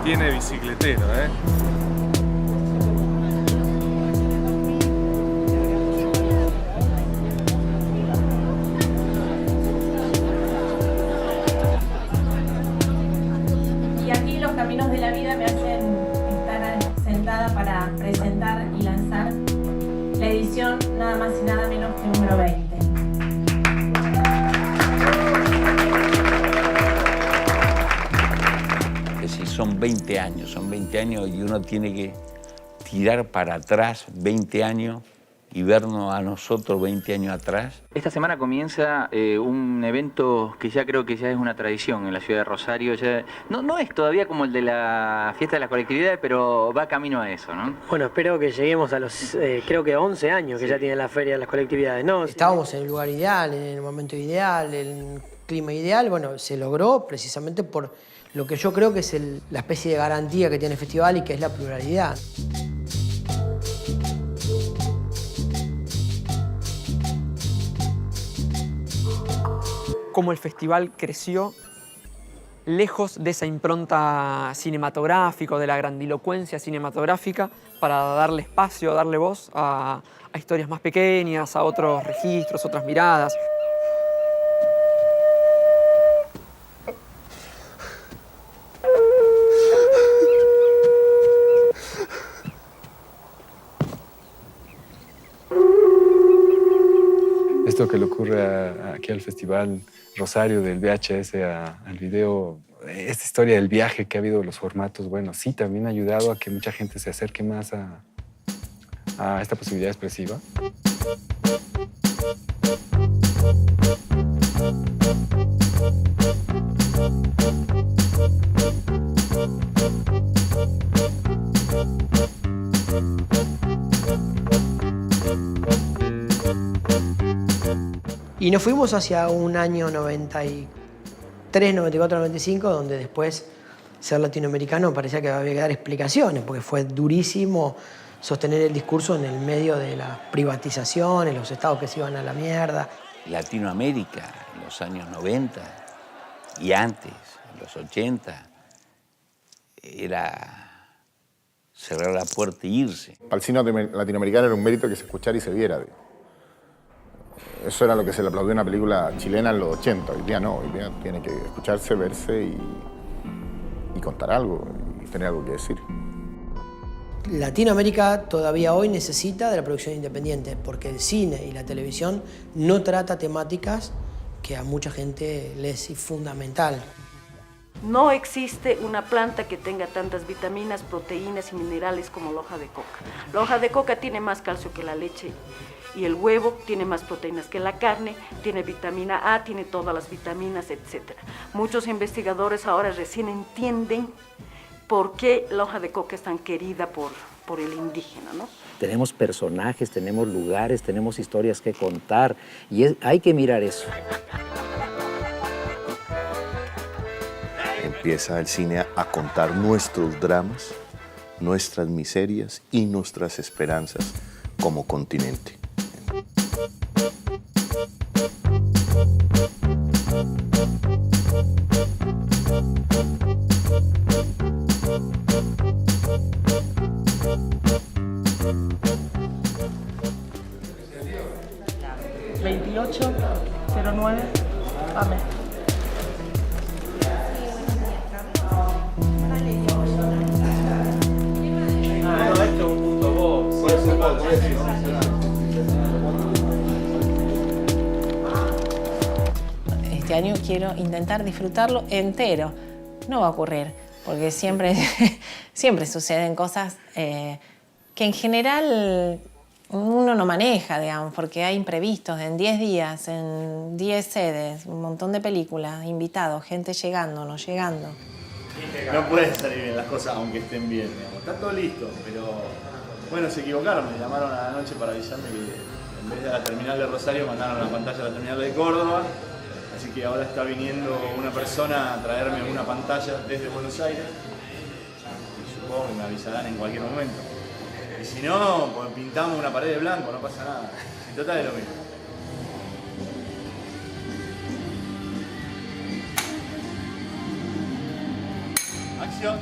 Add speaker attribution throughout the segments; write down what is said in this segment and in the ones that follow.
Speaker 1: tiene bicicletero, ¿eh?
Speaker 2: Y aquí los caminos de la vida me hacen estar sentada para presentar y lanzar la edición nada más y nada menos que número 20.
Speaker 3: Es decir, son 20 años y uno tiene que tirar para atrás 20 años y vernos a nosotros 20 años atrás.
Speaker 4: Esta semana comienza un evento que ya creo que ya es una tradición en la ciudad de Rosario. Ya, no es todavía como el de la fiesta de las colectividades, pero va camino a eso, ¿no?
Speaker 5: Bueno, espero que lleguemos a los, creo que 11 años que ya tiene la feria de las colectividades, ¿no?
Speaker 6: Estábamos en el lugar ideal, en el momento ideal, en el clima ideal. Bueno, se logró precisamente por lo que yo creo que es la especie de garantía que tiene el festival y que es la pluralidad.
Speaker 7: Cómo el festival creció lejos de esa impronta cinematográfica, de la grandilocuencia cinematográfica, para darle espacio, darle voz a historias más pequeñas, a otros registros, otras miradas.
Speaker 8: Esto que le ocurre aquí al Festival Rosario, del VHS al video, esta historia del viaje que ha habido, los formatos, bueno, sí, también ha ayudado a que mucha gente se acerque más a esta posibilidad expresiva.
Speaker 6: Y nos fuimos hacia un año 93, 94, 95, donde después ser latinoamericano parecía que había que dar explicaciones, porque fue durísimo sostener el discurso en el medio de las privatizaciones, los estados que se iban a la mierda.
Speaker 3: Latinoamérica, en los años 90 y antes, en los 80, era cerrar la puerta e irse.
Speaker 9: Para el cine latinoamericano era un mérito que se escuchara y se viera. Eso era lo que se le aplaudió a una película chilena en los 80. Hoy día no, hoy día tiene que escucharse, verse y contar algo y tener algo que decir.
Speaker 6: Latinoamérica todavía hoy necesita de la producción independiente, porque el cine y la televisión no trata temáticas que a mucha gente les es fundamental.
Speaker 10: No existe una planta que tenga tantas vitaminas, proteínas y minerales como la hoja de coca. La hoja de coca tiene más calcio que la leche y el huevo tiene más proteínas que la carne, tiene vitamina A, tiene todas las vitaminas, etc. Muchos investigadores ahora recién entienden por qué la hoja de coca es tan querida por el indígena, ¿no?
Speaker 11: Tenemos personajes, tenemos lugares, tenemos historias que contar y hay que mirar eso.
Speaker 12: Empieza el cine a contar nuestros dramas, nuestras miserias y nuestras esperanzas como continente.
Speaker 10: Amén.
Speaker 2: Este año quiero intentar disfrutarlo entero. No va a ocurrir, porque siempre, siempre suceden cosas que en general uno no maneja, digamos, porque hay imprevistos en 10 días, en 10 sedes, un montón de películas, invitados, gente llegando, no llegando.
Speaker 13: No pueden salir bien las cosas aunque estén bien, digamos. Está todo listo, pero bueno, se equivocaron. Me llamaron a la noche para avisarme que en vez de a la terminal de Rosario mandaron la pantalla a la terminal de Córdoba. Así que ahora está viniendo una persona a traerme una pantalla desde Buenos Aires. Y supongo que me avisarán en cualquier momento. Y si no, pues pintamos una pared de blanco, no pasa nada. En total es lo mismo. Acción.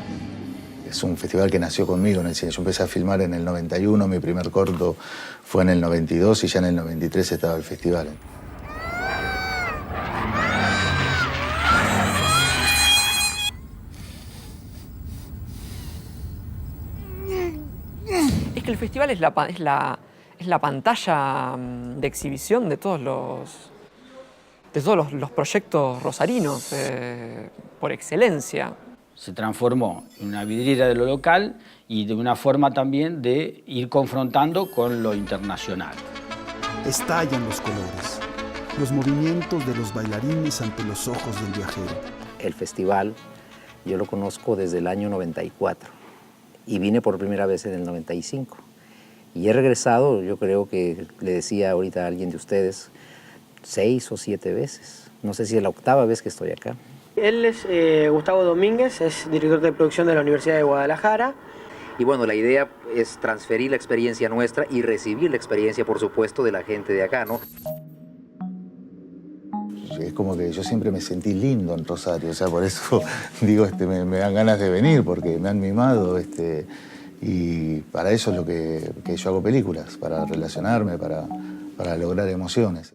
Speaker 1: Es un festival que nació conmigo en el cine. Yo empecé a filmar en el 91, mi primer corto fue en el 92 y ya en el 93 estaba el festival.
Speaker 7: Es que el festival es la pantalla de exhibición de todos los proyectos rosarinos por excelencia.
Speaker 14: Se transformó en una vidriera de lo local y de una forma también de ir confrontando con lo internacional.
Speaker 15: Estallan los colores, los movimientos de los bailarines ante los ojos del viajero.
Speaker 11: El festival yo lo conozco desde el año 94 y vine por primera vez en el 95. Y he regresado, yo creo que le decía ahorita a alguien de ustedes, 6 o 7 veces. No sé si es la 8ª vez que estoy acá.
Speaker 5: Él es Gustavo Domínguez, es director de producción de la Universidad de Guadalajara.
Speaker 11: Y bueno, la idea es transferir la experiencia nuestra y recibir la experiencia, por supuesto, de la gente de acá, ¿no?
Speaker 1: Es como que yo siempre me sentí lindo en Rosario, o sea, por eso digo, me dan ganas de venir, porque me han mimado, y para eso es lo que yo hago películas, para relacionarme, para lograr emociones.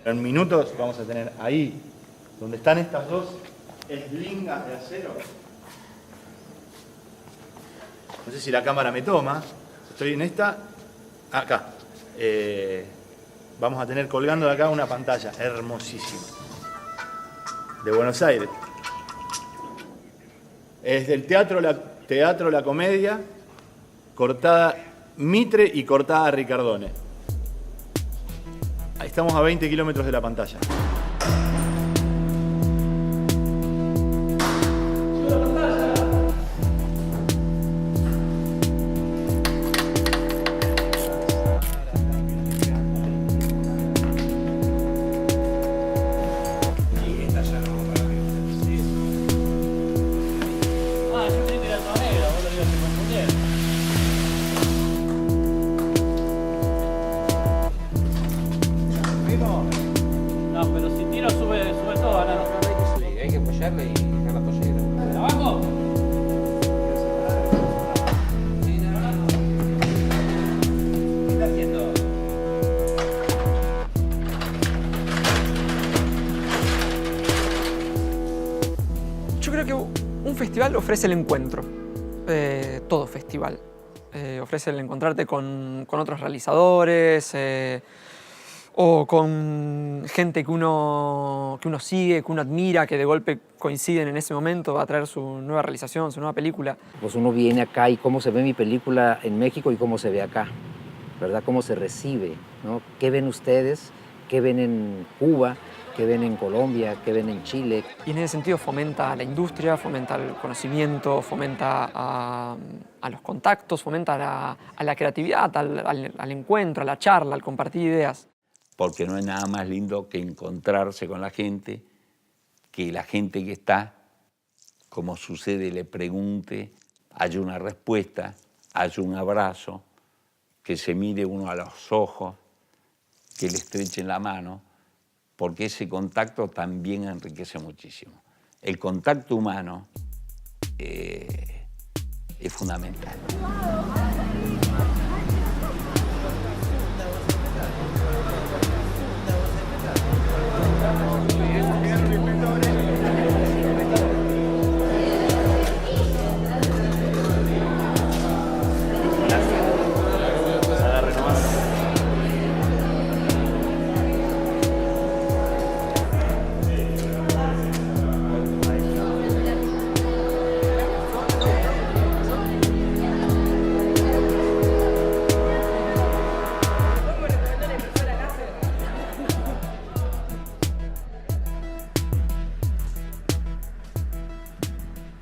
Speaker 13: En minutos vamos a tener ahí, donde están estas dos eslingas de acero. No sé si la cámara me toma. Estoy en esta. Acá. Vamos a tener colgando de acá una pantalla hermosísima. De Buenos Aires. Es del teatro La Comedia, cortada Mitre y cortada Ricardone. Ahí estamos a 20 kilómetros de la pantalla.
Speaker 16: No, pero si tiro sube todo, ¿no? Hay que apoyarle y dejar la pollera. ¡Abajo! ¿Qué está haciendo?
Speaker 7: Yo creo que un festival ofrece el encuentro. Todo festival. Ofrece el encontrarte con otros realizadores, o con gente que uno sigue, que uno admira, que de golpe coinciden en ese momento, va a traer su nueva realización, su nueva película.
Speaker 11: Pues uno viene acá y cómo se ve mi película en México y cómo se ve acá, ¿verdad? Cómo se recibe, ¿no? ¿Qué ven ustedes? ¿Qué ven en Cuba? ¿Qué ven en Colombia? ¿Qué ven en Chile?
Speaker 7: Y en ese sentido fomenta la industria, fomenta el conocimiento, fomenta a los contactos, fomenta a la creatividad, al encuentro, a la charla, al compartir ideas.
Speaker 3: Porque no hay nada más lindo que encontrarse con la gente, que la gente que está, como sucede, le pregunte, haya una respuesta, haya un abrazo, que se mire uno a los ojos, que le estrechen la mano, porque ese contacto también enriquece muchísimo. El contacto humano es fundamental.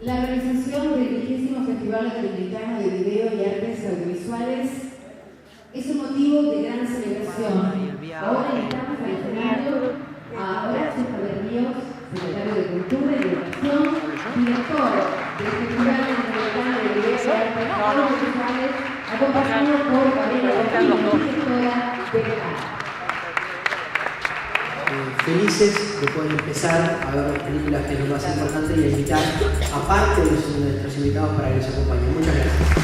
Speaker 17: La organización del 20º Festival Latinoamericano de Video y Artes Audiovisuales es un motivo de gran celebración. Ahora estamos seleccionando a Horacio Javier Ríos, secretario de Cultura y Educación, director del Festival Latinoamericano de Video y Artes Audiovisuales, acompañado por Gabriela Martínez, directora de
Speaker 6: felices de poder empezar a ver las películas, que es lo más importante, y a invitar a parte de nuestros invitados para que nos acompañen. Muchas gracias.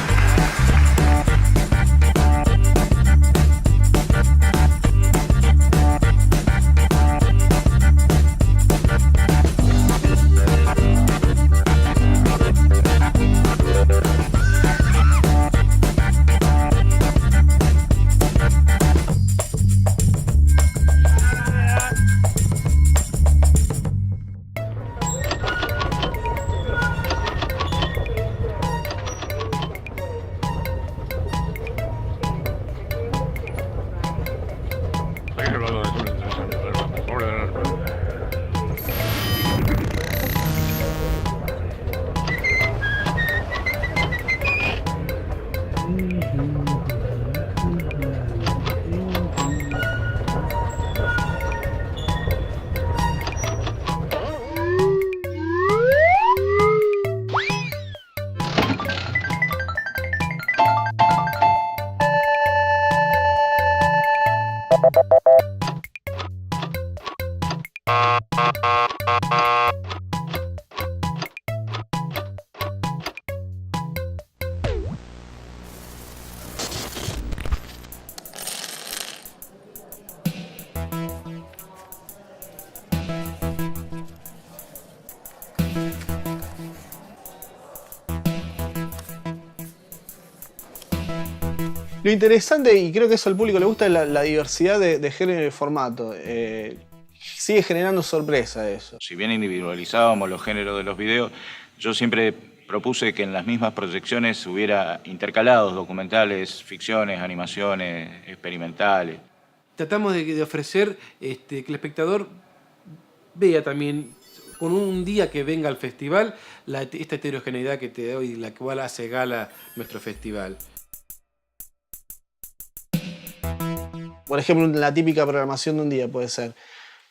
Speaker 18: Lo interesante, y creo que eso al público le gusta, es la diversidad de género y de formato. Sigue generando sorpresa eso.
Speaker 19: Si bien individualizábamos los géneros de los videos, yo siempre propuse que en las mismas proyecciones hubiera intercalados documentales, ficciones, animaciones, experimentales.
Speaker 20: Tratamos de ofrecer que el espectador vea también, con un día que venga al festival, esta heterogeneidad que te doy, la cual hace gala nuestro festival.
Speaker 18: Por ejemplo, la típica programación de un día puede ser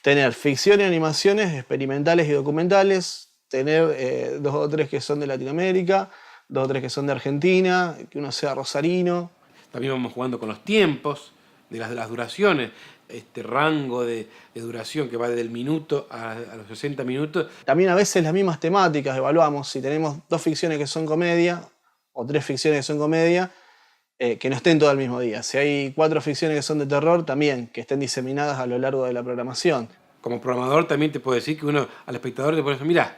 Speaker 18: tener ficción y animaciones experimentales y documentales, tener 2 o 3 que son de Latinoamérica, 2 o 3 que son de Argentina, que uno sea rosarino.
Speaker 20: También vamos jugando con los tiempos de las duraciones, este rango de duración que va desde el minuto a los 60 minutos.
Speaker 18: También a veces las mismas temáticas evaluamos. Si tenemos 2 ficciones que son comedia o 3 ficciones que son comedia, que no estén todo el mismo día. Si hay 4 ficciones que son de terror, también, que estén diseminadas a lo largo de la programación.
Speaker 20: Como programador también te puedo decir que uno al espectador le puede decir, mirá,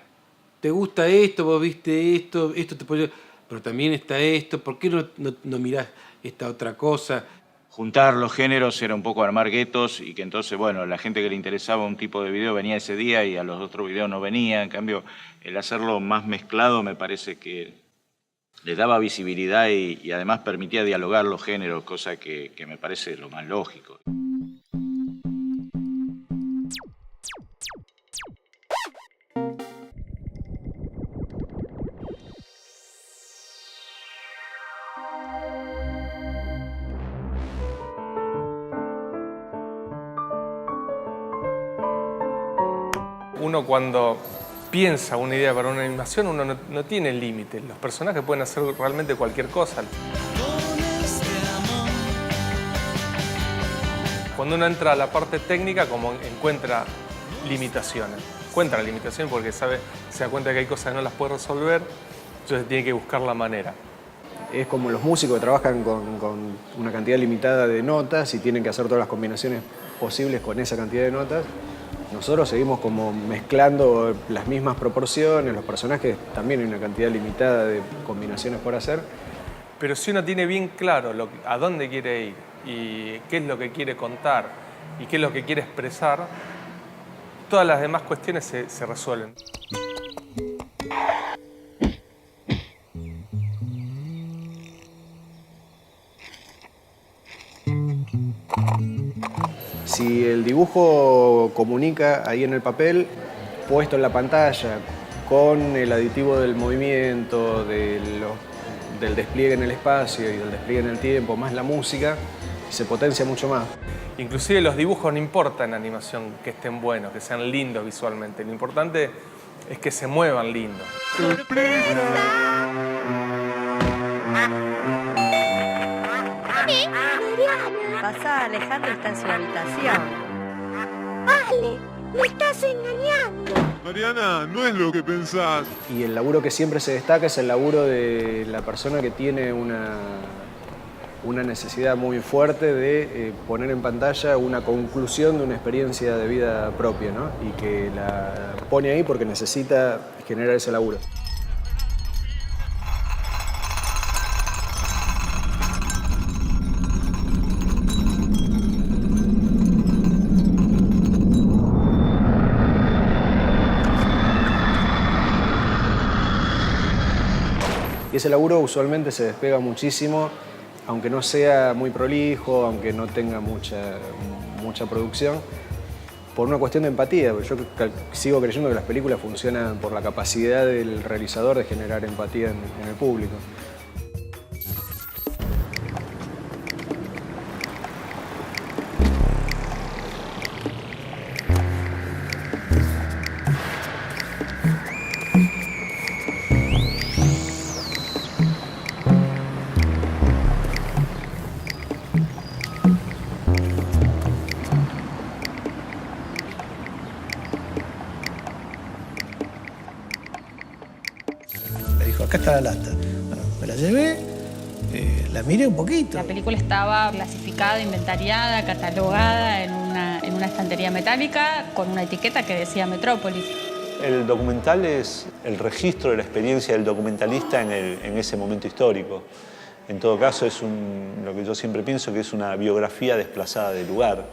Speaker 20: ¿te gusta esto? ¿Vos viste esto? Esto te puede... Pero también está esto, ¿por qué no mirás esta otra cosa?
Speaker 19: Juntar los géneros era un poco armar guetos y que entonces, bueno, la gente que le interesaba un tipo de video venía ese día y a los otros videos no venía. En cambio, el hacerlo más mezclado me parece que le daba visibilidad y además permitía dialogar los géneros, cosa que me parece lo más lógico.
Speaker 21: Uno cuando piensa una idea para una animación, uno no tiene límites. Los personajes pueden hacer realmente cualquier cosa. Cuando uno entra a la parte técnica, como encuentra limitaciones. Encuentra limitaciones porque se da cuenta que hay cosas que no las puede resolver, entonces tiene que buscar la manera.
Speaker 22: Es como los músicos que trabajan con una cantidad limitada de notas y tienen que hacer todas las combinaciones posibles con esa cantidad de notas. Nosotros seguimos como mezclando las mismas proporciones, los personajes también hay una cantidad limitada de combinaciones por hacer.
Speaker 21: Pero si uno tiene bien claro a dónde quiere ir y qué es lo que quiere contar y qué es lo que quiere expresar, todas las demás cuestiones se resuelven.
Speaker 22: Si el dibujo comunica ahí en el papel, puesto en la pantalla, con el aditivo del movimiento, del despliegue en el espacio y del despliegue en el tiempo, más la música, se potencia mucho más.
Speaker 21: Inclusive los dibujos no importa en animación que estén buenos, que sean lindos visualmente. Lo importante es que se muevan lindos.
Speaker 23: Pasá, Alejandro está en su habitación. Vale.
Speaker 4: ¡Me estás engañando!
Speaker 8: Mariana, no es lo que pensás.
Speaker 22: Y el laburo que siempre se destaca es el laburo de la persona que tiene una necesidad muy fuerte de poner en pantalla una conclusión de una experiencia de vida propia, ¿no? Y que la pone ahí porque necesita generar ese laburo. Y ese laburo usualmente se despega muchísimo, aunque no sea muy prolijo, aunque no tenga mucha producción, por una cuestión de empatía. Yo sigo creyendo que las películas funcionan por la capacidad del realizador de generar empatía en el público.
Speaker 23: Acá está la lata. Bueno, me la llevé, la miré un poquito.
Speaker 24: La película estaba clasificada, inventariada, catalogada en una estantería metálica con una etiqueta que decía Metrópolis.
Speaker 25: El documental es el registro de la experiencia del documentalista en ese momento histórico. En todo caso, es lo que yo siempre pienso que es una biografía desplazada de lugar,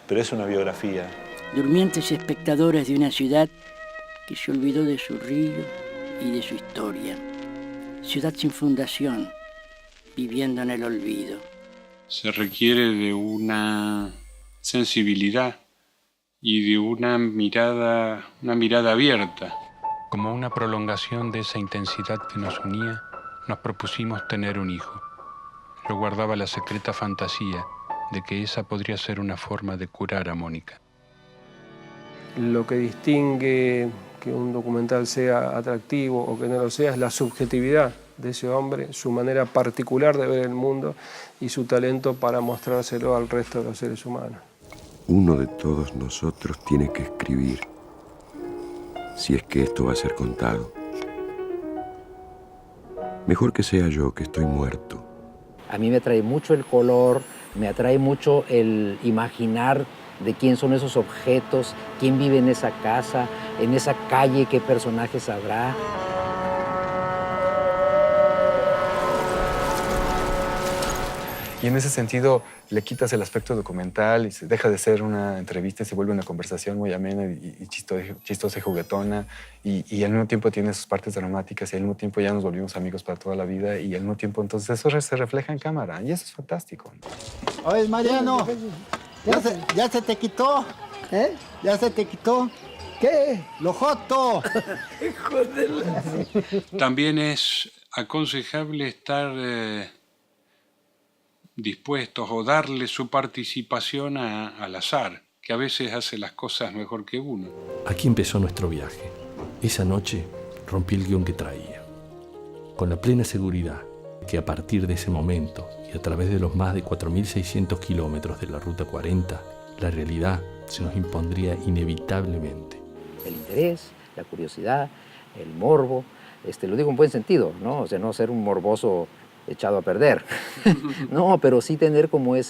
Speaker 25: pero es una biografía.
Speaker 26: Durmientes espectadores de una ciudad que se olvidó de su río y de su historia. Ciudad sin fundación, viviendo en el olvido.
Speaker 27: Se requiere de una sensibilidad y de una mirada abierta. Como una prolongación de esa intensidad que nos unía, nos propusimos tener un hijo. Yo guardaba la secreta fantasía de que esa podría ser una forma de curar a Mónica.
Speaker 20: Lo que distingue que un documental sea atractivo o que no lo sea es la subjetividad de ese hombre, su manera particular de ver el mundo y su talento para mostrárselo al resto de los seres humanos.
Speaker 28: Uno de todos nosotros tiene que escribir, si es que esto va a ser contado. Mejor que sea yo, que estoy muerto.
Speaker 11: A mí me atrae mucho el color, me atrae mucho el imaginar de quién son esos objetos, quién vive en esa casa, en esa calle, qué personajes habrá.
Speaker 29: Y en ese sentido le quitas el aspecto documental y se deja de ser una entrevista y se vuelve una conversación muy amena y chistosa y juguetona. Y al mismo tiempo tiene sus partes dramáticas y al mismo tiempo ya nos volvimos amigos para toda la vida y al mismo tiempo entonces eso se refleja en cámara y eso es fantástico.
Speaker 30: Oye, Mariano, ¿ya se te quitó? ¿Eh? ¿Ya se te quitó? ¿Qué? ¡Lo joto!
Speaker 27: También es aconsejable estar dispuestos o darle su participación al azar, que a veces hace las cosas mejor que uno.
Speaker 31: Aquí empezó nuestro viaje. Esa noche rompí el guión que traía, con la plena seguridad que a partir de ese momento y a través de los más de 4.600 kilómetros de la Ruta 40, la realidad se nos impondría inevitablemente.
Speaker 11: El interés, la curiosidad, el morbo, lo digo en buen sentido, ¿no? O sea, no ser un morboso echado a perder, no, pero sí tener como el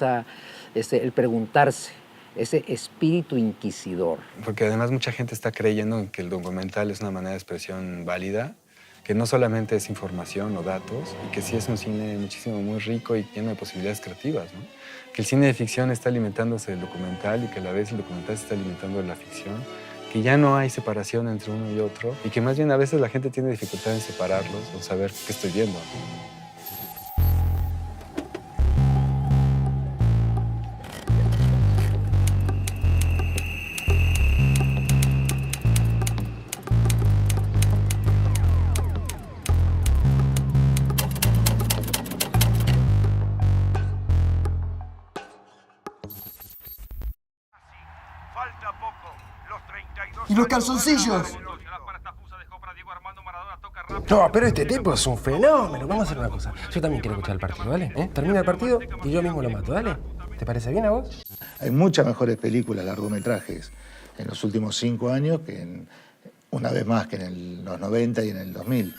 Speaker 11: preguntarse, ese espíritu inquisidor.
Speaker 29: Porque además mucha gente está creyendo que el documental es una manera de expresión válida, que no solamente es información o datos, y que sí es un cine muchísimo muy rico y lleno de posibilidades creativas, ¿no? Que el cine de ficción está alimentándose del documental y que a la vez el documental se está alimentando de la ficción, que ya no hay separación entre uno y otro y que más bien a veces la gente tiene dificultad en separarlos o saber qué estoy viendo.
Speaker 4: ¿Y los calzoncillos?
Speaker 32: No, pero este tipo es un fenómeno. Vamos a hacer una cosa. Yo también quiero escuchar el partido, ¿vale? Termina el partido y yo mismo lo mato, ¿dale? ¿Te parece bien a vos?
Speaker 1: Hay muchas mejores películas, largometrajes, en los últimos 5 años una vez más que en los 90 y en el 2000.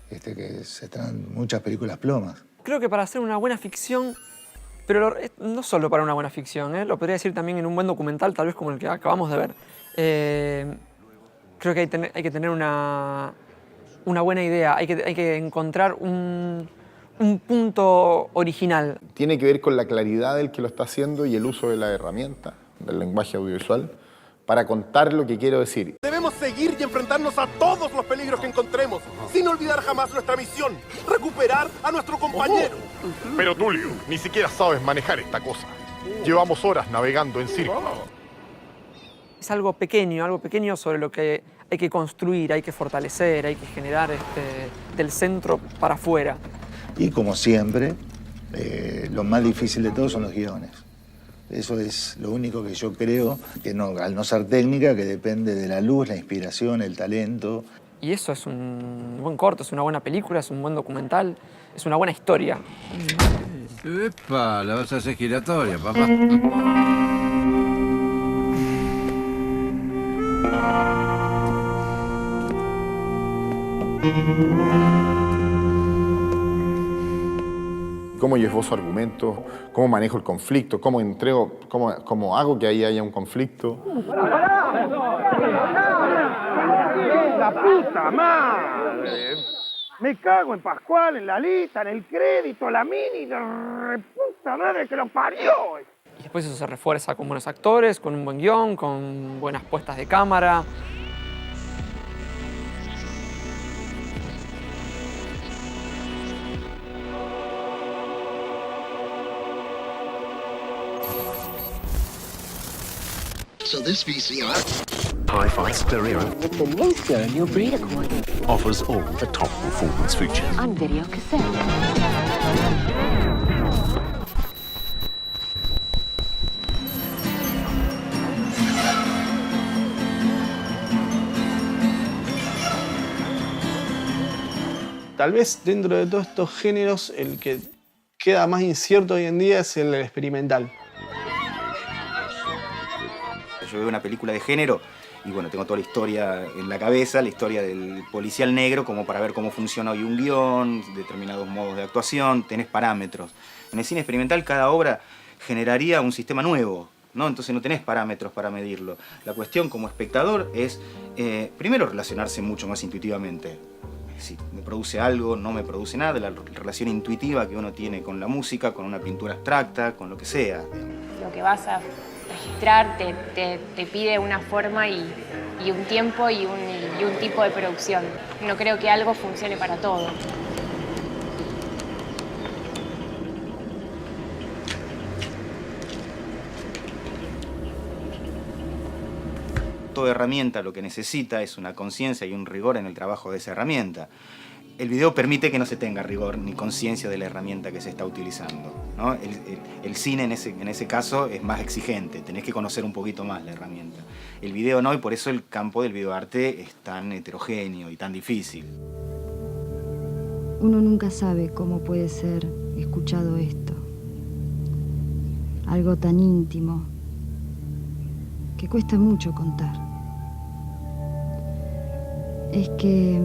Speaker 1: Que se traen muchas películas plomas.
Speaker 2: Creo que para hacer una buena ficción, pero no solo para una buena ficción, lo podría decir también en un buen documental, tal vez como el que acabamos de ver. Creo que hay que tener una buena idea, hay que encontrar un punto original.
Speaker 3: Tiene que ver con la claridad del que lo está haciendo y el uso de la herramienta, del lenguaje audiovisual, para contar lo que quiero decir.
Speaker 5: Debemos seguir y enfrentarnos a todos los peligros que encontremos, sin olvidar jamás nuestra misión, recuperar a nuestro compañero.
Speaker 7: Pero Tulio, ni siquiera sabes manejar esta cosa. Llevamos horas navegando en círculos.
Speaker 2: Es algo pequeño sobre lo que hay que construir, hay que fortalecer, hay que generar del centro para afuera.
Speaker 1: Y como siempre, lo más difícil de todo son los guiones. Eso es lo único que yo creo, que no, al no ser técnica, que depende de la luz, la inspiración, el talento.
Speaker 2: Y eso es un buen corto, es una buena película, es un buen documental, es una buena historia.
Speaker 9: ¡Epa! La vas a hacer giratoria, papá.
Speaker 3: Cómo yo esbozo argumentos, cómo manejo el conflicto, cómo entrego, cómo hago que ahí haya un conflicto.
Speaker 5: ¡La puta madre! Me cago en Pascual, en la lista, en el crédito, la mini, la puta madre que lo parió.
Speaker 2: Y después eso se refuerza con buenos actores, con un buen guión, con buenas puestas de cámara.
Speaker 10: So this VCR, Hi-Fi Stereo, with the new stereo breed accordion, offers all the top performance features. On video cassette.
Speaker 18: Tal vez dentro de todos estos géneros, el que queda más incierto hoy en día es el experimental.
Speaker 12: Yo veo una película de género y bueno, tengo toda la historia en la cabeza, la historia del policial negro, como para ver cómo funciona hoy un guión, determinados modos de actuación, tenés parámetros. En el cine experimental cada obra generaría un sistema nuevo, ¿no? Entonces no tenés parámetros para medirlo. La cuestión como espectador es, primero, relacionarse mucho más intuitivamente. Si me produce algo, no me produce nada, la relación intuitiva que uno tiene con la música, con una pintura abstracta, con lo que sea.
Speaker 13: Lo que vas a registrar te pide una forma y un tiempo y un tipo de producción. No creo que algo funcione para todo.
Speaker 12: Toda herramienta lo que necesita es una conciencia y un rigor en el trabajo de esa herramienta. El video permite que no se tenga rigor ni conciencia de la herramienta que se está utilizando, ¿no? El cine en ese caso es más exigente, tenés que conocer un poquito más la herramienta. El video no, y por eso el campo del videoarte es tan heterogéneo y tan difícil.
Speaker 14: Uno nunca sabe cómo puede ser escuchado esto. Algo tan íntimo que cuesta mucho contar. Es que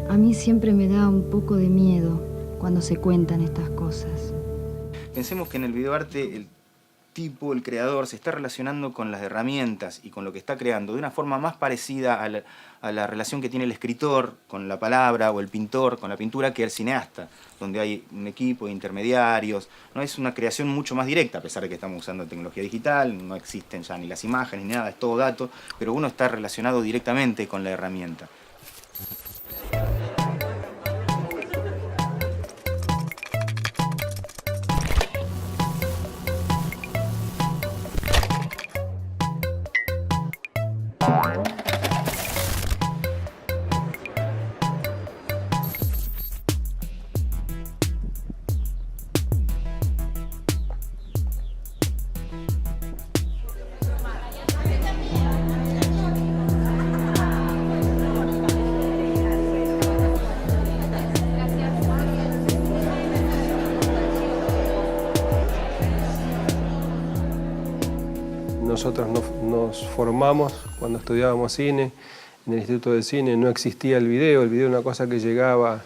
Speaker 14: a mí siempre me da un poco de miedo cuando se cuentan estas cosas.
Speaker 12: Pensemos que en el videoarte el tipo, el creador, se está relacionando con las herramientas y con lo que está creando de una forma más parecida a la relación que tiene el escritor con la palabra o el pintor con la pintura que el cineasta, donde hay un equipo de intermediarios. No es una creación mucho más directa, a pesar de que estamos usando tecnología digital, no existen ya ni las imágenes ni nada, es todo dato, pero uno está relacionado directamente con la herramienta.
Speaker 6: nosotros nos formamos cuando estudiábamos cine, en el Instituto de Cine no existía el video era una cosa que llegaba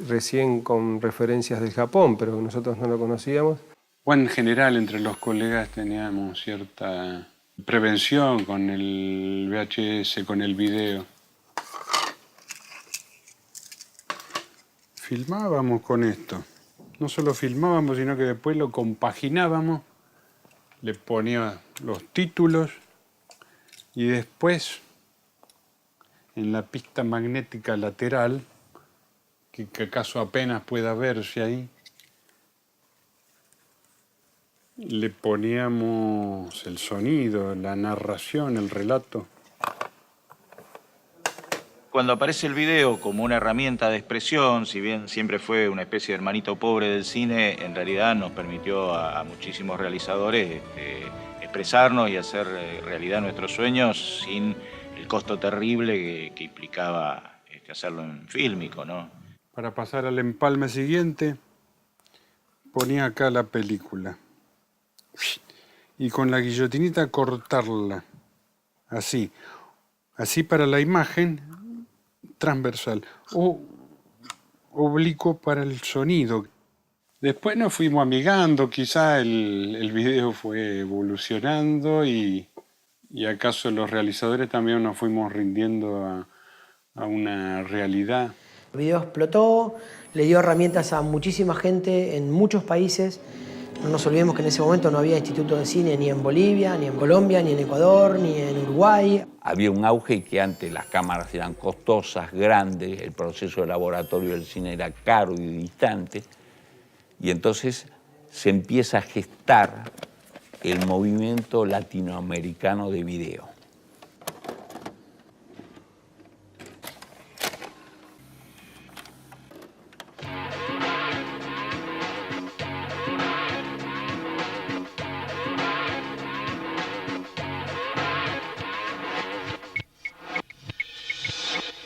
Speaker 6: recién con referencias del Japón, pero nosotros no lo conocíamos.
Speaker 27: En general, entre los colegas teníamos cierta prevención con el VHS, con el video. Filmábamos con esto. No solo filmábamos, sino que después lo compaginábamos, le ponía los títulos y después en la pista magnética lateral, que acaso apenas pueda verse ahí, le poníamos el sonido, la narración, el relato.
Speaker 12: Cuando aparece el video como una herramienta de expresión, si bien siempre fue una especie de hermanito pobre del cine, en realidad nos permitió a muchísimos realizadores expresarnos y hacer realidad nuestros sueños sin el costo terrible que implicaba hacerlo en fílmico, ¿no?
Speaker 27: Para pasar al empalme siguiente, ponía acá la película. Y con la guillotinita cortarla, así para la imagen transversal, o oblicuo para el sonido. Después nos fuimos amigando, quizá el video fue evolucionando y acaso los realizadores también nos fuimos rindiendo a una realidad.
Speaker 8: El video explotó, le dio herramientas a muchísima gente en muchos países. No nos olvidemos que en ese momento no había instituto de cine ni en Bolivia, ni en Colombia, ni en Ecuador, ni en Uruguay.
Speaker 15: Había un auge que antes las cámaras eran costosas, grandes, el proceso de laboratorio del cine era caro y distante. Y entonces se empieza a gestar el movimiento latinoamericano de video.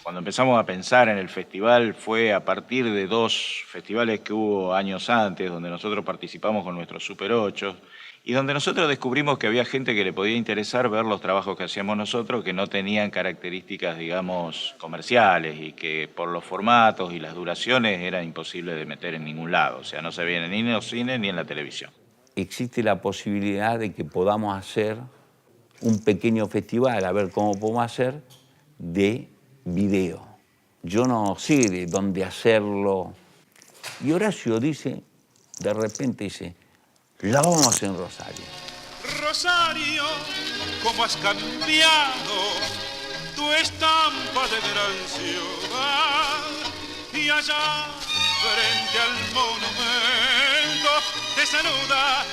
Speaker 12: Cuando empezamos a pensar en el festival fue a partir de 2 festivales que hubo años antes, donde nosotros participamos con nuestros Super 8 y donde nosotros descubrimos que había gente que le podía interesar ver los trabajos que hacíamos nosotros que no tenían características, digamos, comerciales y que por los formatos y las duraciones era imposible de meter en ningún lado. O sea, no se veía ni en los cines ni en la televisión.
Speaker 15: Existe la posibilidad de que podamos hacer un pequeño festival, a ver cómo podemos hacer, de video. Yo no sé de dónde hacerlo. Y Horacio dice, de repente dice, la vamos a hacer en Rosario.
Speaker 16: Rosario, cómo has cambiado tu estampa de gran ciudad. Y allá, frente al monumento, te saluda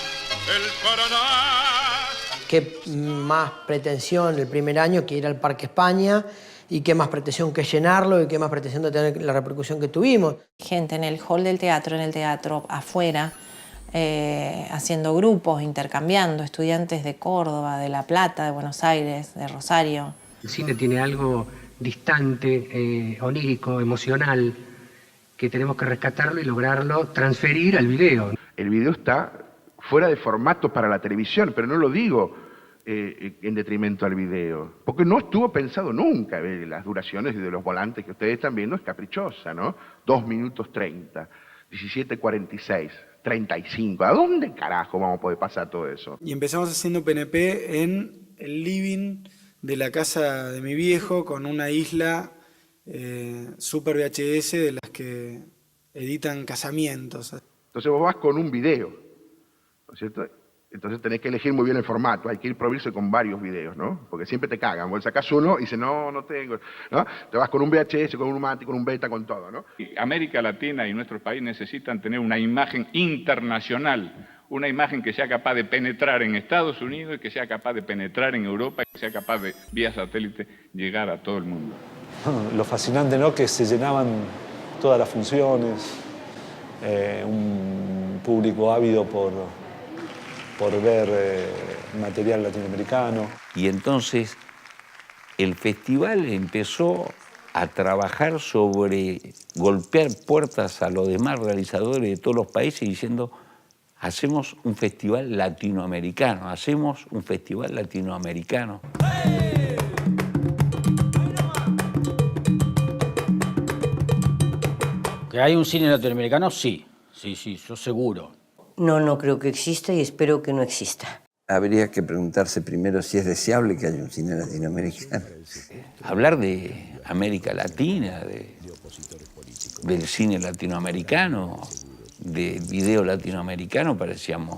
Speaker 16: el Paraná.
Speaker 8: Qué más pretensión el primer año que ir al Parque España, y qué más pretensión que llenarlo y qué más pretensión de tener la repercusión que tuvimos.
Speaker 17: Gente en el hall del teatro, en el teatro afuera, haciendo grupos, intercambiando, estudiantes de Córdoba, de La Plata, de Buenos Aires, de Rosario.
Speaker 19: El cine tiene algo distante, onírico, emocional, que tenemos que rescatarlo y lograrlo transferir al video.
Speaker 5: El video está fuera de formato para la televisión, pero no lo digo en detrimento al video, porque no estuvo pensado nunca. Las duraciones de los volantes que ustedes están viendo es caprichosa, ¿no? 2 minutos 30, 17:46, 35. ¿A dónde carajo vamos a poder pasar todo eso?
Speaker 21: Y empezamos haciendo PNP en el living de la casa de mi viejo con una isla super VHS de las que editan casamientos.
Speaker 5: Entonces vos vas con un video, ¿no es cierto? Entonces tenés que elegir muy bien el formato, hay que ir proveerse con varios videos, ¿no? Porque siempre te cagan, vos sacás uno y dices, no tengo, ¿no? Te vas con un VHS, con un Mati, con un Beta, con todo, ¿no?
Speaker 22: América Latina y nuestro país necesitan tener una imagen internacional, una imagen que sea capaz de penetrar en Estados Unidos y que sea capaz de penetrar en Europa y que sea capaz de, vía satélite, llegar a todo el mundo.
Speaker 23: Lo fascinante, ¿no?, que se llenaban todas las funciones, un público ávido por ver material latinoamericano.
Speaker 15: Y entonces el festival empezó a trabajar sobre golpear puertas a los demás realizadores de todos los países diciendo, Hacemos un festival latinoamericano,
Speaker 4: ¿Que hay un cine latinoamericano? Sí, yo seguro.
Speaker 7: No creo que exista y espero que no exista.
Speaker 9: Habría que preguntarse primero si es deseable que haya un cine latinoamericano.
Speaker 15: Hablar de América Latina, del cine latinoamericano, del video latinoamericano, parecíamos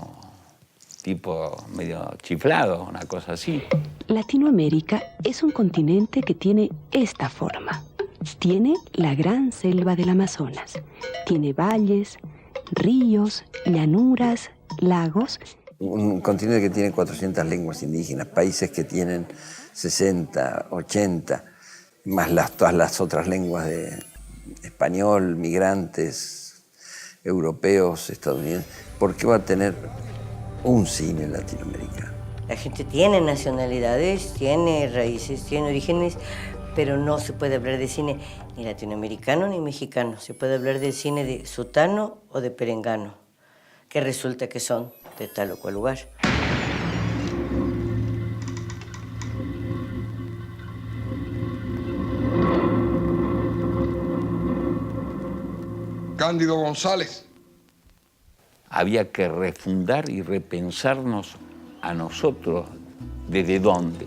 Speaker 15: tipo medio chiflado, una cosa así.
Speaker 11: Latinoamérica es un continente que tiene esta forma. Tiene la gran selva del Amazonas. Tiene valles, ríos, llanuras, lagos.
Speaker 9: Un continente que tiene 400 lenguas indígenas, países que tienen 60, 80, más todas las otras lenguas de español, migrantes, europeos, estadounidenses. ¿Por qué va a tener un cine latinoamericano?
Speaker 7: La gente tiene nacionalidades, tiene raíces, tiene orígenes, pero no se puede hablar de cine ni latinoamericano ni mexicano. Se puede hablar del cine de sutano o de perengano, que resulta que son de tal o cual lugar.
Speaker 20: Cándido González.
Speaker 15: Había que refundar y repensarnos a nosotros. ¿Desde dónde?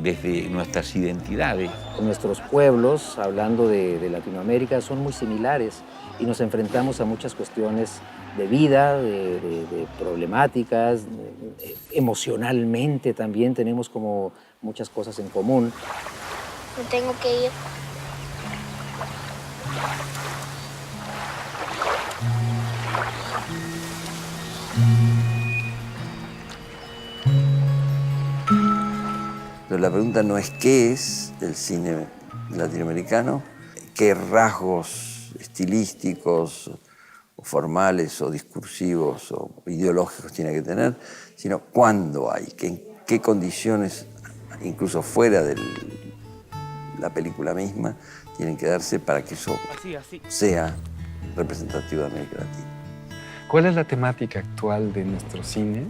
Speaker 15: Desde nuestras identidades.
Speaker 24: Nuestros pueblos, hablando de Latinoamérica, son muy similares y nos enfrentamos a muchas cuestiones de vida, de problemáticas, emocionalmente también tenemos como muchas cosas en común.
Speaker 25: Me tengo que ir.
Speaker 9: Pero la pregunta no es qué es el cine latinoamericano, qué rasgos estilísticos, o formales, o discursivos, o ideológicos tiene que tener, sino cuándo hay, qué condiciones, incluso fuera de la película misma, tienen que darse para que eso sea representativo de América Latina.
Speaker 26: ¿Cuál es la temática actual de nuestro cine?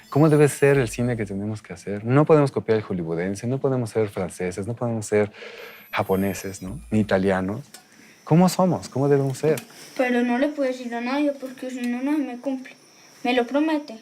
Speaker 26: ¿Cómo debe ser el cine que tenemos que hacer? No podemos copiar el hollywoodense, no podemos ser franceses, no podemos ser japoneses, ¿no? Ni italianos. ¿Cómo somos? ¿Cómo debemos ser?
Speaker 25: Pero no le puedo decir a nadie porque si no, no me cumple. Me lo promete.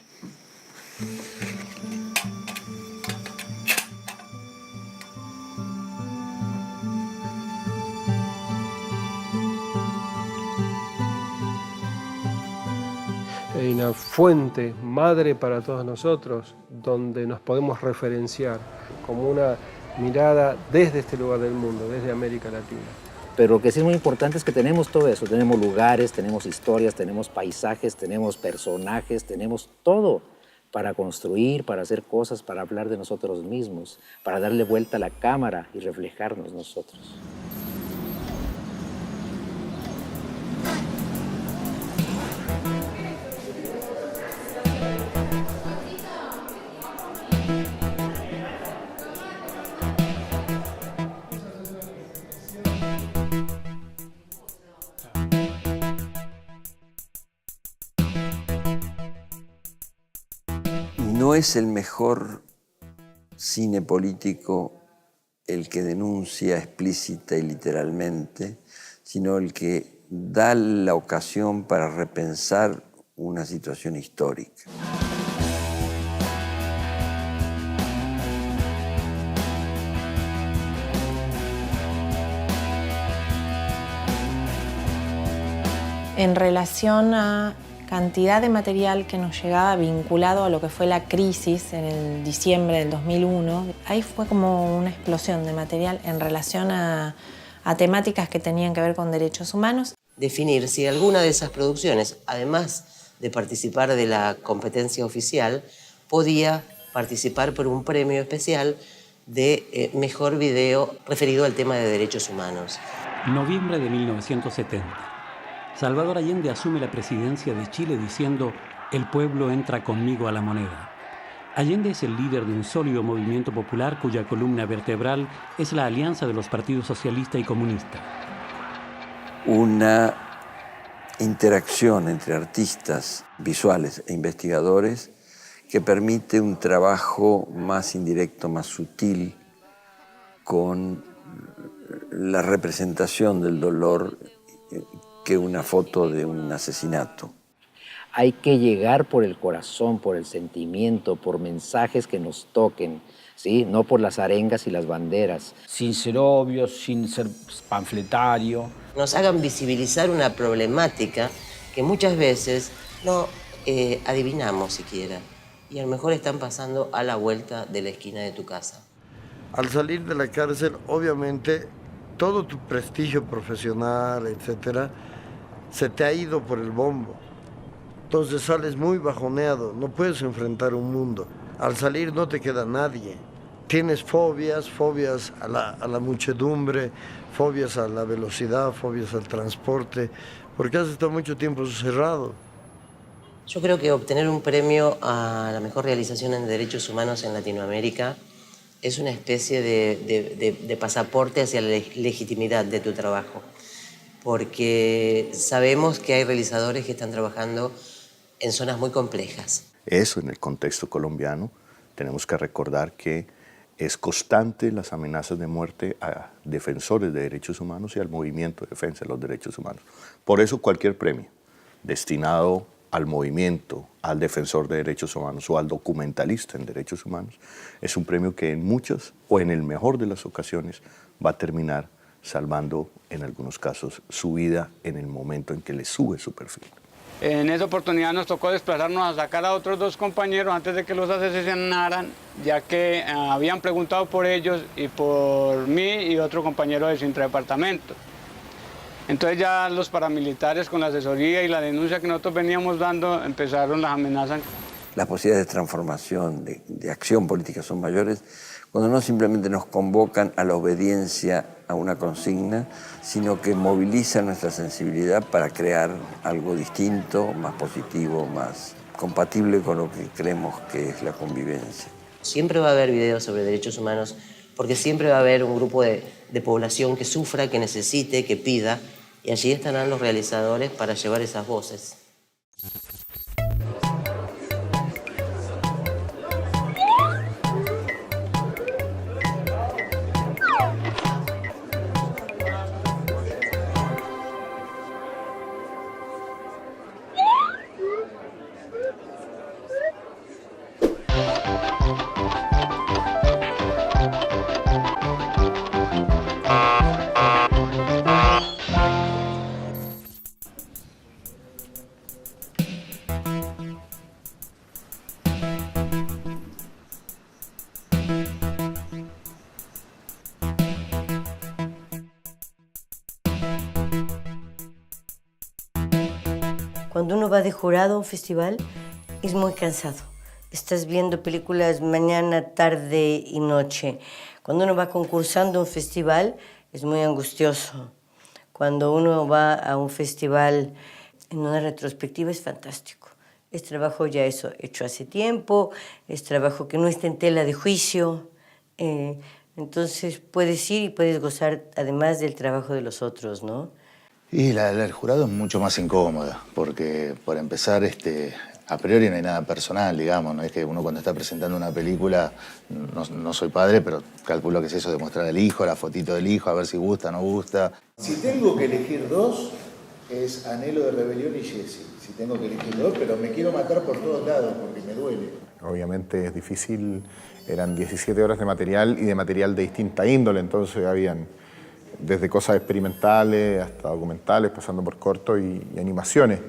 Speaker 6: Hay una fuente madre para todos nosotros donde nos podemos referenciar como una mirada desde este lugar del mundo, desde América Latina.
Speaker 24: Pero lo que sí es muy importante es que tenemos todo eso. Tenemos lugares, tenemos historias, tenemos paisajes, tenemos personajes, tenemos todo para construir, para hacer cosas, para hablar de nosotros mismos, para darle vuelta a la cámara y reflejarnos nosotros.
Speaker 9: No es el mejor cine político el que denuncia explícita y literalmente, sino el que da la ocasión para repensar una situación histórica.
Speaker 17: En relación a cantidad de material que nos llegaba vinculado a lo que fue la crisis en el diciembre del 2001, ahí fue como una explosión de material en relación a temáticas que tenían que ver con derechos humanos.
Speaker 7: Definir si alguna de esas producciones, además de participar de la competencia oficial, podía participar por un premio especial de mejor video referido al tema de derechos humanos.
Speaker 28: Noviembre de 1970. Salvador Allende asume la presidencia de Chile diciendo: «El pueblo entra conmigo a la moneda». Allende es el líder de un sólido movimiento popular cuya columna vertebral es la alianza de los partidos socialista y comunista.
Speaker 9: Una interacción entre artistas visuales e investigadores que permite un trabajo más indirecto, más sutil, con la representación del dolor que una foto de un asesinato.
Speaker 24: Hay que llegar por el corazón, por el sentimiento, por mensajes que nos toquen, ¿sí? No por las arengas y las banderas.
Speaker 4: Sin ser obvio, sin ser panfletario.
Speaker 7: Nos hagan visibilizar una problemática que muchas veces no adivinamos siquiera. Y a lo mejor están pasando a la vuelta de la esquina de tu casa.
Speaker 1: Al salir de la cárcel, obviamente, todo tu prestigio profesional, etcétera, se te ha ido por el bombo. Entonces sales muy bajoneado, no puedes enfrentar un mundo. Al salir no te queda nadie. Tienes fobias a la muchedumbre, fobias a la velocidad, fobias al transporte, porque has estado mucho tiempo cerrado.
Speaker 7: Yo creo que obtener un premio a la mejor realización en derechos humanos en Latinoamérica es una especie de pasaporte hacia la legitimidad de tu trabajo, porque sabemos que hay realizadores que están trabajando en zonas muy complejas.
Speaker 2: Eso en el contexto colombiano, tenemos que recordar que es constante las amenazas de muerte a defensores de derechos humanos y al movimiento de defensa de los derechos humanos. Por eso cualquier premio destinado al movimiento, al defensor de derechos humanos o al documentalista en derechos humanos, es un premio que en muchas o en el mejor de las ocasiones va a terminar salvando en algunos casos su vida en el momento en que le sube su perfil.
Speaker 3: En esa oportunidad nos tocó desplazarnos a sacar a otros 2 compañeros antes de que los asesinaran, ya que habían preguntado por ellos y por mí y otro compañero de su intradepartamento. Entonces ya los paramilitares con la asesoría y la denuncia que nosotros veníamos dando empezaron las amenazas.
Speaker 9: Las posibilidades de transformación, de acción política son mayores cuando no simplemente nos convocan a la obediencia a una consigna, sino que movilizan nuestra sensibilidad para crear algo distinto, más positivo, más compatible con lo que creemos que es la convivencia.
Speaker 7: Siempre va a haber videos sobre derechos humanos, porque siempre va a haber un grupo de población que sufra, que necesite, que pida, y allí estarán los realizadores para llevar esas voces. Cuando uno va de jurado a un festival, es muy cansado. Estás viendo películas mañana, tarde y noche. Cuando uno va concursando a un festival, es muy angustioso. Cuando uno va a un festival en una retrospectiva, es fantástico. Es trabajo ya eso hecho hace tiempo, es trabajo que no está en tela de juicio. Entonces puedes ir y puedes gozar además del trabajo de los otros, ¿no?
Speaker 10: Y la del jurado es mucho más incómoda, porque por empezar, a priori no hay nada personal, digamos, no es que uno cuando está presentando una película, no soy padre, pero calculo que es eso de mostrar al hijo, la fotito del hijo, a ver si gusta o no gusta.
Speaker 13: Si tengo que elegir 2, es Anhelo de Rebelión y Jessie. Si tengo que elegir 2, pero me quiero matar por todos lados porque me duele.
Speaker 14: Obviamente es difícil, eran 17 horas de material y de material de distinta índole, entonces habían desde cosas experimentales hasta documentales, pasando por cortos y animaciones.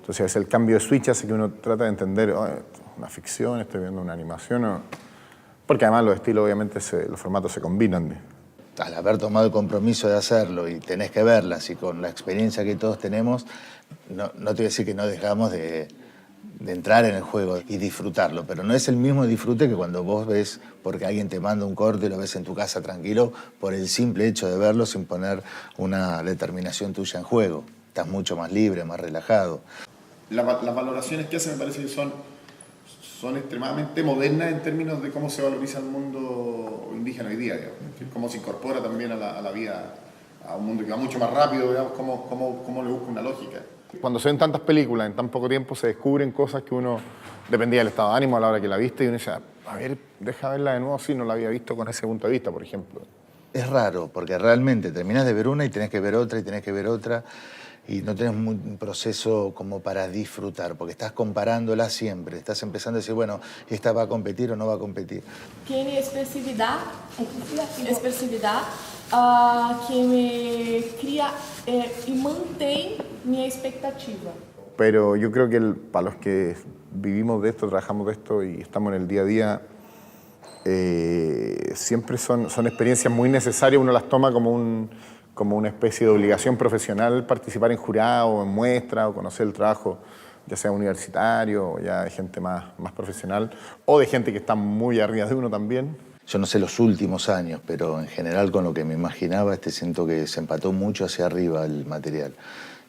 Speaker 14: Entonces es el cambio de switch hace que uno trata de entender, una ficción, estoy viendo una animación, porque además los estilos, obviamente, los formatos se combinan.
Speaker 10: Al haber tomado el compromiso de hacerlo y tenés que verlas y con la experiencia que todos tenemos, no te voy a decir que no dejamos de entrar en el juego y disfrutarlo, pero no es el mismo disfrute que cuando vos ves, porque alguien te manda un corte y lo ves en tu casa tranquilo, por el simple hecho de verlo sin poner una determinación tuya en juego. Estás mucho más libre, más relajado.
Speaker 18: Las valoraciones que hacen me parece que son extremadamente modernas en términos de cómo se valoriza el mundo indígena hoy día, digamos, cómo se incorpora también a la vida, a un mundo que va mucho más rápido, digamos, cómo le busca una lógica.
Speaker 14: Cuando se ven tantas películas en tan poco tiempo se descubren cosas que uno, dependía del estado de ánimo a la hora que la viste, y uno dice, a ver, deja verla de nuevo, si no la había visto con ese punto de vista, por ejemplo.
Speaker 13: Es raro, porque realmente terminás de ver una y tenés que ver otra y tenés que ver otra, y no tenés un proceso como para disfrutar, porque estás comparándola siempre, estás empezando a decir, bueno, ¿esta va a competir o no va a competir?
Speaker 5: Tiene expresividad que me cría y mantiene mi expectativa.
Speaker 14: Pero yo creo que para los que vivimos de esto, trabajamos de esto y estamos en el día a día, siempre son experiencias muy necesarias, uno las toma como una especie de obligación profesional, participar en jurado, en muestra, o conocer el trabajo, ya sea universitario, o ya de gente más profesional, o de gente que está muy arriba de uno también.
Speaker 13: Yo no sé los últimos años, pero en general con lo que me imaginaba, siento que se empató mucho hacia arriba el material.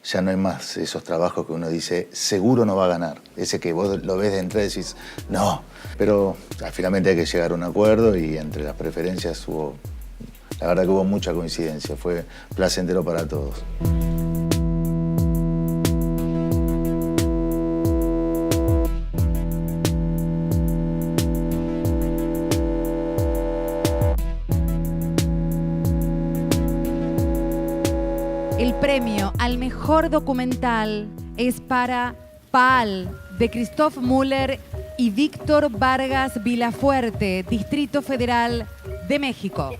Speaker 13: Ya no hay más esos trabajos que uno dice, seguro no va a ganar. Ese que vos lo ves de entrada y decís, no. Pero finalmente hay que llegar a un acuerdo y entre las preferencias hubo, la verdad que hubo mucha coincidencia. Fue placentero para todos.
Speaker 8: El premio al mejor documental es para PAL, de Christoph Müller y Víctor Vargas Vilafuerte, Distrito Federal de México.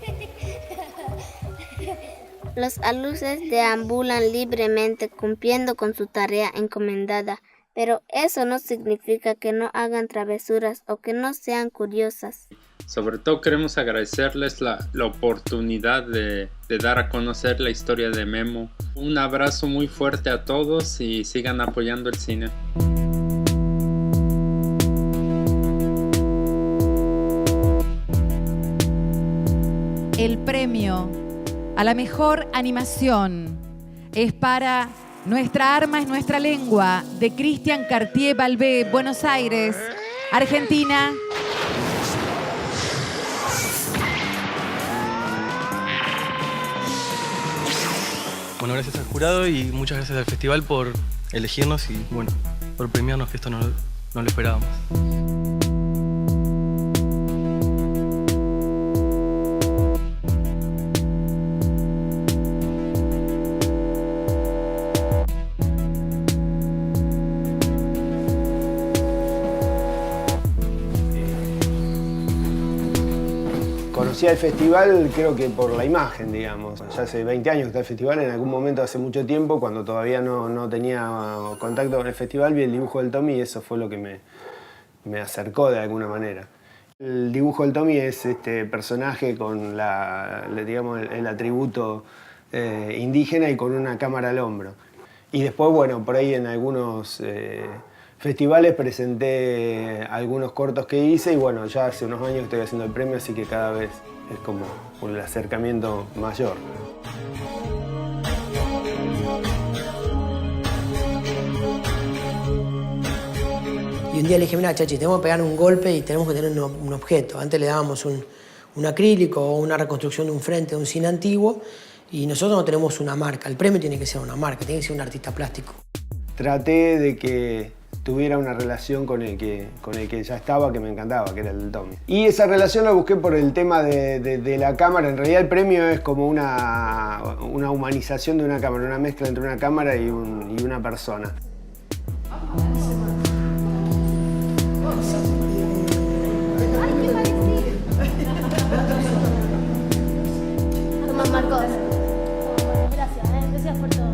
Speaker 12: Los alumnos deambulan libremente cumpliendo con su tarea encomendada, pero eso no significa que no hagan travesuras o que no sean curiosas.
Speaker 16: Sobre todo queremos agradecerles la oportunidad de dar a conocer la historia de Memo. Un abrazo muy fuerte a todos y sigan apoyando el cine.
Speaker 8: El premio a la mejor animación es para Nuestra arma es nuestra lengua, de Cristian Cartier Balbé, Buenos Aires, Argentina.
Speaker 19: Bueno, gracias al jurado y muchas gracias al festival por elegirnos y, bueno, por premiarnos, que esto no lo esperábamos.
Speaker 20: Conocí al festival creo que por la imagen, digamos. Ya hace 20 años que está el festival, en algún momento hace mucho tiempo, cuando todavía no tenía contacto con el festival, vi el dibujo del Tommy y eso fue lo que me acercó de alguna manera. El dibujo del Tommy es este personaje con digamos, el atributo indígena y con una cámara al hombro. Y después, bueno, por ahí en algunos festivales presenté algunos cortos que hice y bueno, ya hace unos años estoy haciendo el premio, así que cada vez es como un acercamiento mayor.
Speaker 21: Y un día le dije, mira, Chachi, tenemos que pegar un golpe y tenemos que tener un objeto. Antes le dábamos un acrílico o una reconstrucción de un frente de un cine antiguo y nosotros no tenemos una marca. El premio tiene que ser una marca, tiene que ser un artista plástico. Traté de que tuviera una relación con el que ya estaba, que me encantaba, que era el Tommy. Y esa relación la busqué por el tema de la cámara. En realidad el premio es como una humanización de una cámara, una mezcla entre una cámara y una persona.
Speaker 12: Toma, Marcos. Gracias por todo.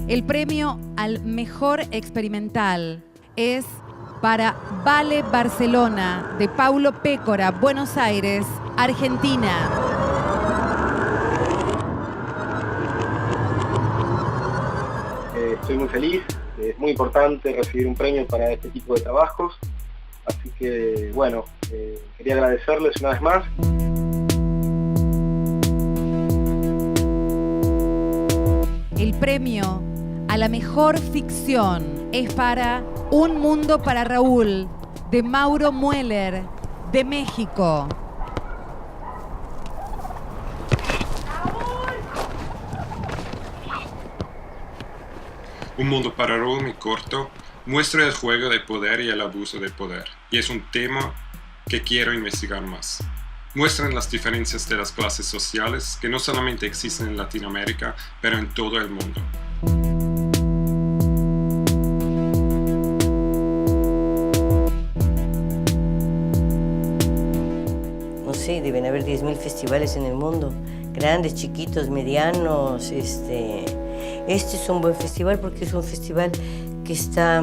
Speaker 8: El premio al mejor experimental es para Vale Barcelona, de Paulo Pécora, Buenos Aires, Argentina.
Speaker 27: Estoy muy feliz, es muy importante recibir un premio para este tipo de trabajos, así que bueno, quería agradecerles una vez más.
Speaker 8: El premio a la mejor ficción es para Un mundo para Raúl, de Mauro Mueller, de México.
Speaker 6: Un mundo para Raúl, mi corto, muestra el juego de poder y el abuso de poder, y es un tema que quiero investigar más. Muestran las diferencias de las clases sociales que no solamente existen en Latinoamérica, pero en todo el mundo.
Speaker 7: No sé, deben haber 10.000 festivales en el mundo, grandes, chiquitos, medianos. Este es un buen festival porque es un festival que está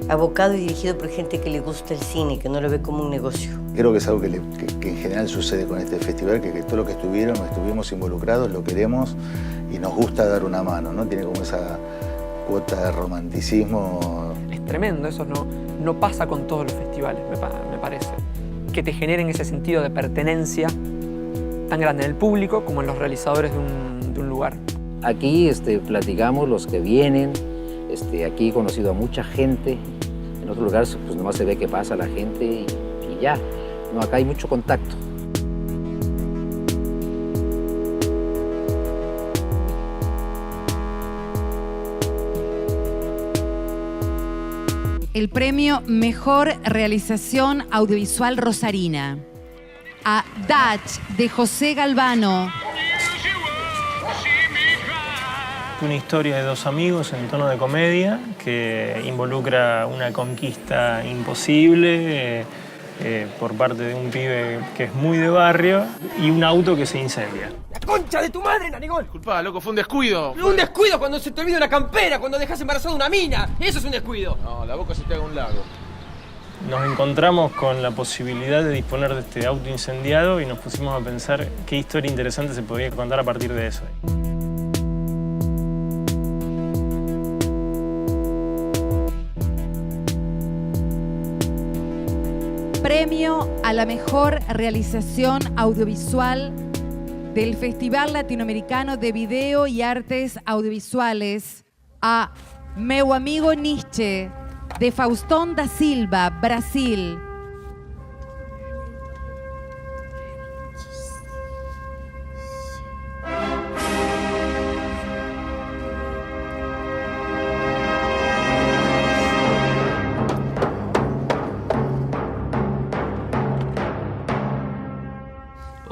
Speaker 7: abocado y dirigido por gente que le gusta el cine, que no lo ve como un negocio.
Speaker 13: Creo que es algo que en general sucede con este festival, que todo lo que estuvimos involucrados, lo queremos y nos gusta dar una mano, ¿no? Tiene como esa cuota de romanticismo.
Speaker 11: Es tremendo, eso no pasa con todos los festivales, me parece. Que te generen ese sentido de pertenencia tan grande en el público como en los realizadores de un lugar.
Speaker 24: Aquí platicamos los que vienen, aquí he conocido a mucha gente, en otros lugares pues nomás se ve que pasa la gente y ya. No, acá hay mucho contacto.
Speaker 8: El premio Mejor Realización Audiovisual Rosarina a Dutch de José Galvano.
Speaker 15: Una historia de dos amigos en tono de comedia que involucra una conquista imposible por parte de un pibe que es muy de barrio y un auto que se incendia.
Speaker 17: ¡La concha de tu madre, narigón!
Speaker 22: Disculpa, loco, fue un descuido.
Speaker 17: Un descuido cuando se te olvida una campera, cuando dejas embarazada una mina. Eso es un descuido.
Speaker 22: No, la boca se te haga un lago.
Speaker 15: Nos encontramos con la posibilidad de disponer de este auto incendiado y nos pusimos a pensar qué historia interesante se podría contar a partir de eso.
Speaker 8: Premio a la mejor realización audiovisual del Festival Latinoamericano de Video y Artes Audiovisuales a Meu Amigo Nietzsche, de Faustón da Silva, Brasil.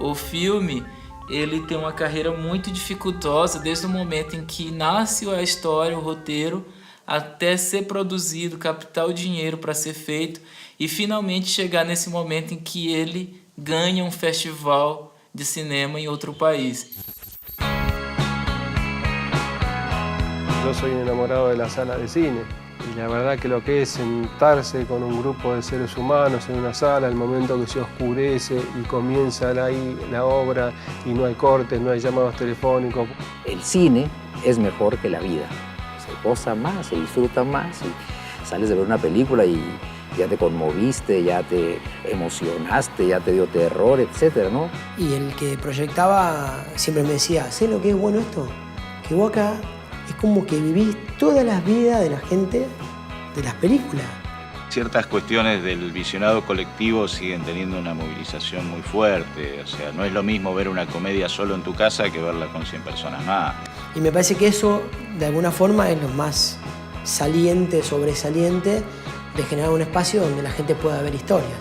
Speaker 23: O filme, ele tem uma carreira muito dificultosa desde o momento em que nasce a história, o roteiro, até ser produzido, captar o dinheiro para ser feito e finalmente chegar nesse momento em que ele ganha um festival de cinema em outro país.
Speaker 20: Yo soy un enamorado de la sala de cine y la verdad que lo que es sentarse con un grupo de seres humanos en una sala, el momento que se oscurece y comienza ahí la obra y no hay cortes, no hay llamados telefónicos.
Speaker 24: El cine es mejor que la vida. Se goza más, se disfruta más y sales de ver una película y ya te conmoviste, ya te emocionaste, ya te dio terror, etcétera, ¿no?
Speaker 21: Y el que proyectaba siempre me decía, ¿sé lo que es bueno esto? Que vos acá es como que vivís todas las vidas de la gente de las películas.
Speaker 25: Ciertas cuestiones del visionado colectivo siguen teniendo una movilización muy fuerte. O sea, no es lo mismo ver una comedia solo en tu casa que verla con 100 personas más.
Speaker 21: Y me parece que eso, de alguna forma, es lo más saliente, sobresaliente, de generar un espacio donde la gente pueda ver historias.